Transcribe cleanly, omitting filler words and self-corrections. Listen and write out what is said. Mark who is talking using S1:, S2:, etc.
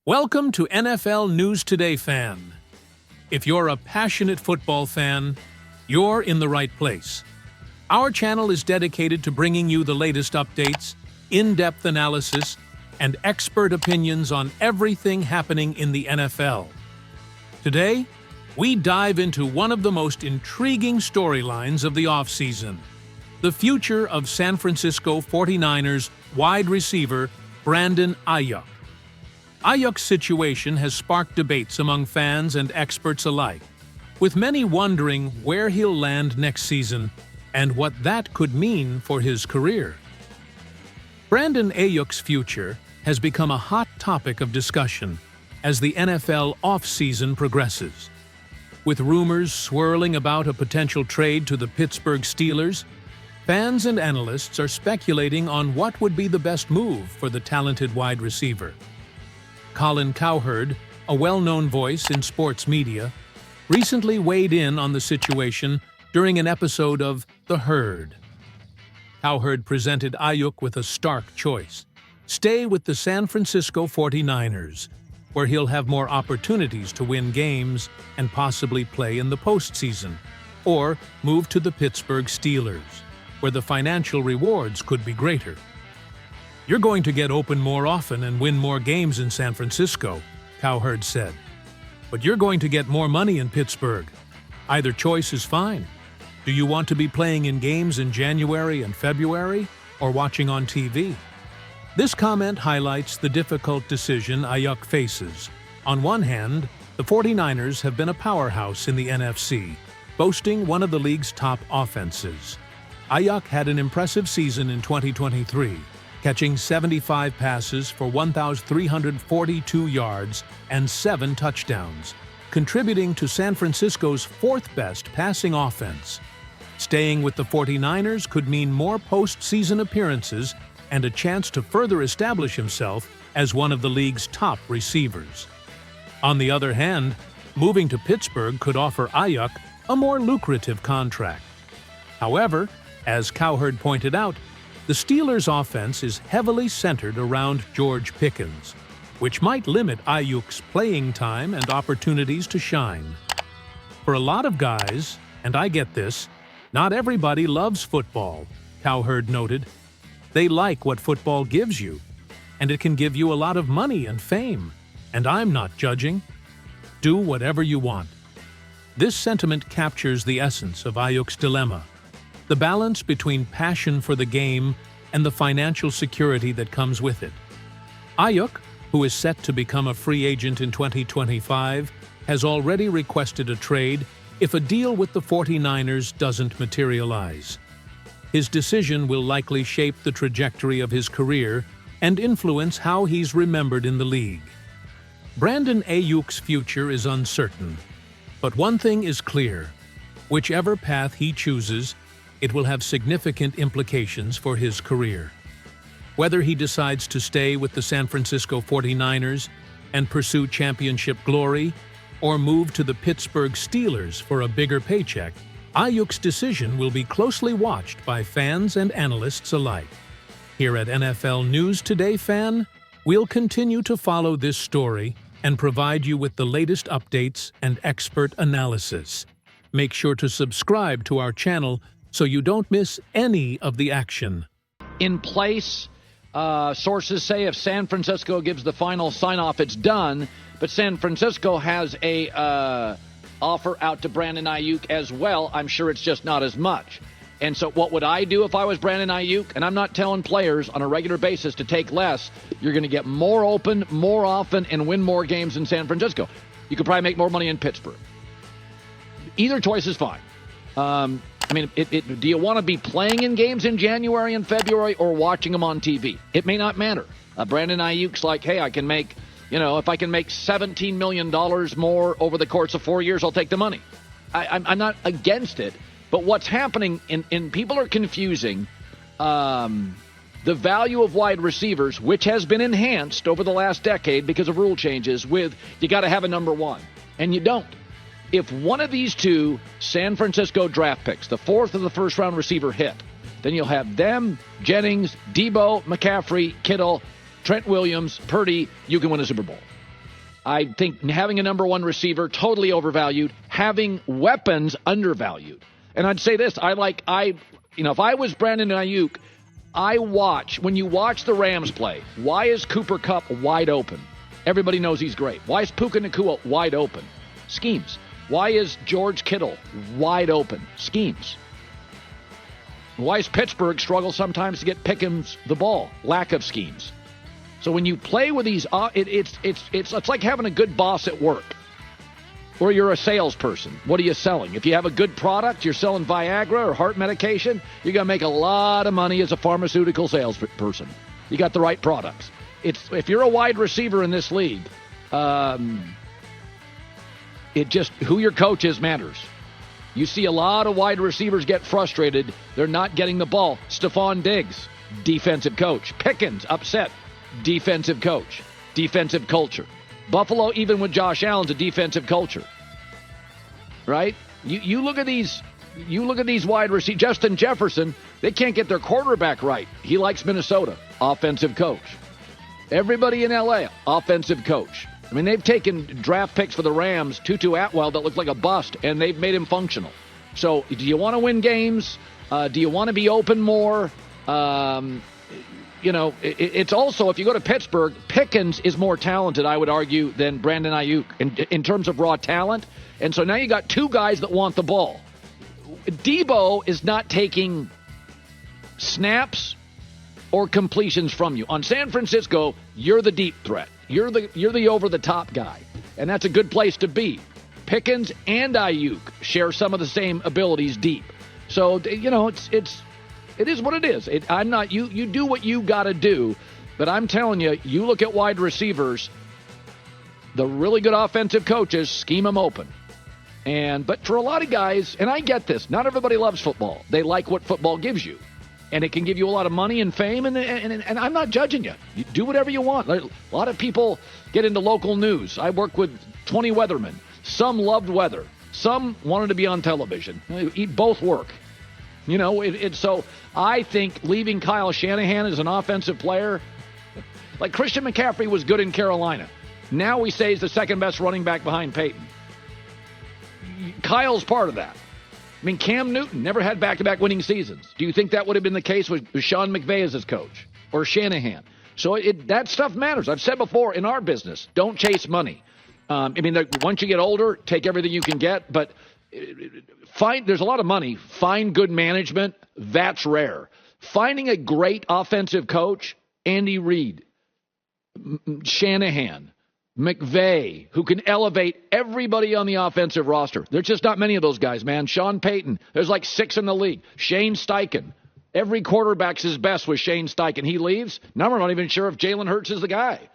S1: Welcome to NFL News Today, fan. If you're a passionate football fan, you're in the right place. Our channel is dedicated to bringing you the latest updates, in-depth analysis, and expert opinions on everything happening in the NFL. Today, we dive into one of the most intriguing storylines of the offseason, the future of San Francisco 49ers wide receiver Brandon Aiyuk. Aiyuk's situation has sparked debates among fans and experts alike, with many wondering where he'll land next season and what that could mean for his career. Brandon Aiyuk's future has become a hot topic of discussion as the NFL offseason progresses. With rumors swirling about a potential trade to the Pittsburgh Steelers, fans and analysts are speculating on what would be the best move for the talented wide receiver. Colin Cowherd, a well-known voice in sports media, recently weighed in on the situation during an episode of The Herd. Cowherd presented Aiyuk with a stark choice: stay with the San Francisco 49ers, where he'll have more opportunities to win games and possibly play in the postseason, or move to the Pittsburgh Steelers, where the financial rewards could be greater. "You're going to get open more often and win more games in San Francisco," Cowherd said. "But you're going to get more money in Pittsburgh. Either choice is fine. Do you want to be playing in games in January and February, or watching on TV?" This comment highlights the difficult decision Aiyuk faces. On one hand, the 49ers have been a powerhouse in the NFC, boasting one of the league's top offenses. Aiyuk had an impressive season in 2023, catching 75 passes for 1,342 yards and 7 touchdowns, contributing to San Francisco's fourth-best passing offense. Staying with the 49ers could mean more postseason appearances and a chance to further establish himself as one of the league's top receivers. On the other hand, moving to Pittsburgh could offer Aiyuk a more lucrative contract. However, as Cowherd pointed out, the Steelers' offense is heavily centered around George Pickens, which might limit Aiyuk's playing time and opportunities to shine. For a lot of guys, and I get this, not everybody loves football, Cowherd noted. They like what football gives you, and it can give you a lot of money and fame, and I'm not judging. Do whatever you want. This sentiment captures the essence of Aiyuk's dilemma: the balance between passion for the game and the financial security that comes with it. Aiyuk, who is set to become a free agent in 2025, has already requested a trade if a deal with the 49ers doesn't materialize. His decision will likely shape the trajectory of his career and influence how he's remembered in the league. Brandon Aiyuk's future is uncertain, but one thing is clear: whichever path he chooses, it will have significant implications for his career. Whether he decides to stay with the San Francisco 49ers and pursue championship glory, or move to the Pittsburgh Steelers for a bigger paycheck, Aiyuk's decision will be closely watched by fans and analysts alike. Here at NFL News Today, fan, we'll continue to follow this story and provide you with the latest updates and expert analysis. Make sure to subscribe to our channel so you don't miss any of the action.
S2: In place, sources say if San Francisco gives the final sign-off, it's done. But San Francisco has a offer out to Brandon Aiyuk as well. I'm sure it's just not as much. And so what would I do if I was Brandon Aiyuk? And I'm not telling players on a regular basis to take less. You're going to get more open, more often, and win more games in San Francisco. You could probably make more money in Pittsburgh. Either choice is fine. Do you want to be playing in games in January and February or watching them on TV? It may not matter. Brandon Aiyuk's like, hey, I can make, if I can make $17 million more over the course of 4 years, I'll take the money. I'm not against it, but what's happening, and people are confusing the value of wide receivers, which has been enhanced over the last decade because of rule changes, with you got to have a number one, and you don't. If one of these two San Francisco draft picks, the fourth or the first-round receiver, hit, then you'll have them, Jennings, Debo, McCaffrey, Kittle, Trent Williams, Purdy. You can win a Super Bowl. I think having a number one receiver, totally overvalued. Having weapons, undervalued. And I'd say this, if I was Brandon Aiyuk, when you watch the Rams play, why is Cooper Kupp wide open? Everybody knows he's great. Why is Puka Nacua wide open? Schemes. Why is George Kittle wide open? Schemes. Why does Pittsburgh struggle sometimes to get Pickens the ball? Lack of schemes. So when you play with these, it's like having a good boss at work. Or you're a salesperson. What are you selling? If you have a good product, you're selling Viagra or heart medication, you're going to make a lot of money as a pharmaceutical salesperson. You got the right products. If you're a wide receiver in this league, who your coach is matters. You see a lot of wide receivers get frustrated. They're not getting the ball. Stephon Diggs, defensive coach. Pickens, upset. Defensive coach. Defensive culture. Buffalo, even with Josh Allen's a defensive culture. Right? You look at these wide receivers. Justin Jefferson, they can't get their quarterback right. He likes Minnesota. Offensive coach. Everybody in LA, offensive coach. I mean, they've taken draft picks for the Rams, Tutu Atwell, that looked like a bust, and they've made him functional. So do you want to win games? Do you want to be open more? It's also, if you go to Pittsburgh, Pickens is more talented, I would argue, than Brandon Aiyuk in terms of raw talent. And so now you got two guys that want the ball. Debo is not taking snaps or completions from you. On San Francisco, you're the deep threat. You're the over-the-top guy, and that's a good place to be. Pickens and Aiyuk share some of the same abilities deep. So, it is what it is. You do what you got to do, but I'm telling you, you look at wide receivers, the really good offensive coaches scheme them open. But for a lot of guys, and I get this, not everybody loves football. They like what football gives you. And it can give you a lot of money and fame, and I'm not judging you. You do whatever you want. A lot of people get into local news. I work with 20 weathermen. Some loved weather. Some wanted to be on television. Both work. So I think leaving Kyle Shanahan as an offensive player, like Christian McCaffrey was good in Carolina. Now we say he's the second best running back behind Peyton. Kyle's part of that. I mean, Cam Newton never had back-to-back winning seasons. Do you think that would have been the case with Sean McVay as his coach or Shanahan? So that stuff matters. I've said before, in our business, don't chase money. Once you get older, take everything you can get, but there's a lot of money. Find good management. That's rare. Finding a great offensive coach, Andy Reid, Shanahan, McVay, who can elevate everybody on the offensive roster. There's just not many of those guys, man. Sean Payton, there's like 6 in the league. Shane Steichen. Every quarterback's his best with Shane Steichen. He leaves. Now we're not even sure if Jalen Hurts is the guy.